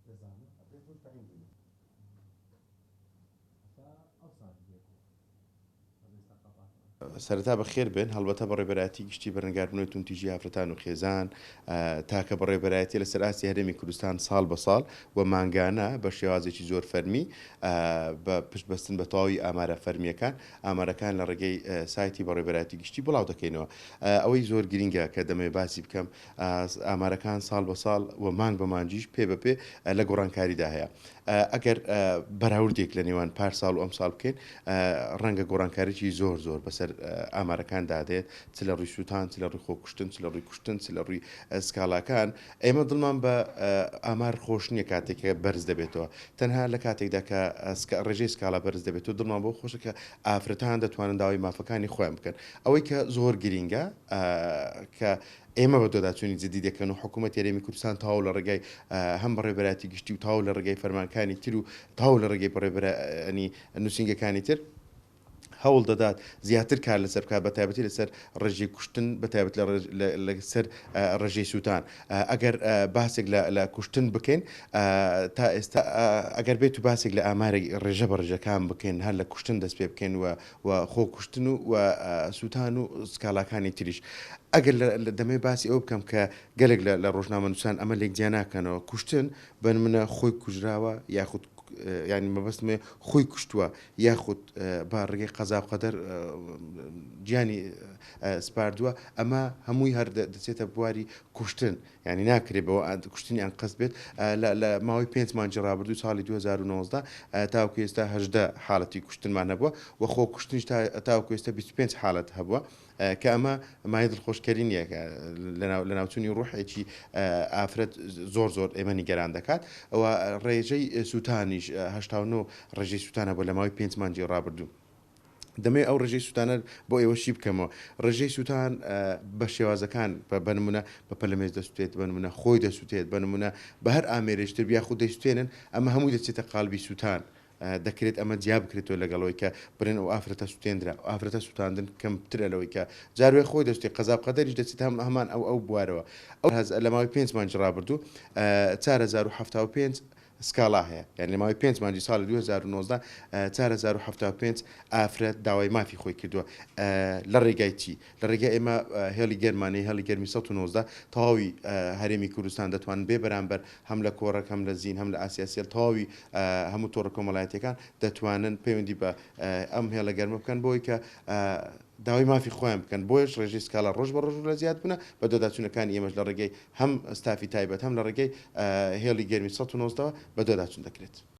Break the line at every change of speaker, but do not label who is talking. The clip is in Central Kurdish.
دەزانم ئەبێ خۆی تەعین بێت هەتا ئەو ساتی دێت هەبێستا قەپات سەرەتا بەخێر بن هەڵبەتە بە ڕێبەرایەتی گشتی بەرەنگاربوونەوەی تونتیژی ئافرەتان و خێزان تاکە بە ڕێبەرایەتی لەسەر ئاسی هەرێمی کوردستان ساڵ بە ساڵ و مانگانە بە شێوازێکی زۆر فەرمی بە پشتبەستن بە تەواوی ئامارە فەرمیەکان ئامارەکان لە ڕێگەی سایتی بە ڕێبەرایەتی گشتی بڵاو دەکەینەوە ئەوەی زۆر گرینگە کە دەمێ باسی بکەم ئامارەکان ساڵ بە ساڵ و مانگ بە مانجیش پێ بە پێ لە گۆڕانکاریدا هەیە ئەگەر بەراوردێک لە نێوان پار ساڵ و ئەم ساڵ بکەین ڕەنگە گۆڕانکاریی زۆر بەسەر ئامارەکان دادێت چ لە ڕووی سووتان چ لە ڕووی خۆکوشتن چ لە ڕووی کوشتن چ لە ڕووی سکاڵاکان ئێمە دڵمان بە ئامار خۆش نییە کاتێکە بەرز دەبێتەوە تەنها لە کاتێکدا کە ڕێژەی سکاڵا بەرز دەبێتەوە دڵمان بۆ خۆشە کە ئافرەتان دەتوانن داوای مافەکانی خۆیان بکەن ئەوەی کە زۆر گرینگە کە ئێمە بە دۆداچوونی جدی دەکەن و حکوومەت یاریمی کوردستان تاو لە ڕێگای هەم بەڕێبەراتی گشتی و تاو لە ڕێگای فەرمانکانی تر و تاو لە ڕێگەی بەڕێبەرانی نووسنگەکانی تر هەوڵ دەدات زیاتر کار لەسەر بکات بە تایبەتی لەسەر ڕێژەی کوشتن بە تایبەت لەسەر ڕێژەی سووتان ئەگەر باسێک لە کوشتن بکەین تا ئێستا ئەگەر بێت و باسێک لە ئامارێک ڕێژە بە ڕێژەکان بکەین هەر لە کوشتن دەست پێ بکەین و خۆ کوشتن و سووتان و سکاڵاکانی تریش ئەگەر دەمێ باسی ئەو بکەم کە گەلێک لە ڕۆژنامە نووسان ئەمە لێک جیا ناکەنەوە کوشتن بنمونە خۆی کوژراوە یاخود ینی مەبەستمێ خۆی کوشتووە یاخود با ڕێگەی قەزاب قەدەر گیانی سپاردووە ئەمە هەمووی هەر دەچێتە بواری کوشتن ینی ناکرێت بەوە کوشتنی ئەن قەست بێت لە ماوەی 5 مانجی ڕابردوو ساڵی 2019 تاوکو ئێستا 18 حاڵەتی کوشتنمان هەبووە و خۆ کوشتنیش تاوکو ئێستا 25 حاڵەت هەبووە کە ئەمە مای دڵخۆشکەری نییە لە ناوچوونی ڕوحێکی ئافرەت زۆر ئێمە نیگەران دەکات ئەوە ڕێژەی سووتانیش 89 ڕێژەی سووتانە بۆ لە ماوەی 5 مانجی ڕابردوو دەمێ ئەو ڕێژەی سووتانە بۆ ئێوەشی بکەمەوە ڕێژەی سووتان بە شێوازەکان بنمونە بە پەلەمێز دەسوێت بنمونە خۆی دەسووتێت بنمونە بە هەر ئامێرێشتر بیا خود دەیسوێنن ئەمە هەمووی دەچێتە قالبی سووتان دەکرێت ئەمە جیا بکرێتەوە لەگەڵەوەی کە برێن و ئافرەتە سووتێنرا ئافرەتە سووتاندن کەمترە لەوەی کە جاروێ خۆی دەستێت قەزاب قەدەریش دەچێت هەمان ئەو بوارەوە ئەو لە ماوەی 5 مانجی ڕابردوو 4075 سکاڵا هەیە یعنی لە ماوەی 5 مانجی ساڵی 2019 4075 ئافرەت داوای مافی خۆی کردووە لە ڕێگای چی لە ڕێگای ئێمە هێڵی گەرمانەی هەڵی گەرمی 1990 تەواوی هەرێمی کوردستان دەتوان بێ بەرامبەر هەم لە کۆڕەک هەم لە زین هەم لە ئاسیاسیل تەواوی هەموو تۆڕە کۆمەڵایەتەکان دەتوانن پەیوەندی بە ئەم هێڵە گەرمە بکەن بۆی کە داوای مافی خۆیان بکەن بۆیش ڕێژەی سکاڵا ڕۆژ بە ڕۆژ لە زیاد بوونە بە دۆداچوونەکانی ئێمەش لە ڕێگەی هەم ستافی تایبەت هەم لە ڕێگەی هێڵی گەرمی 1990 بە دۆداچوون دەکرێت.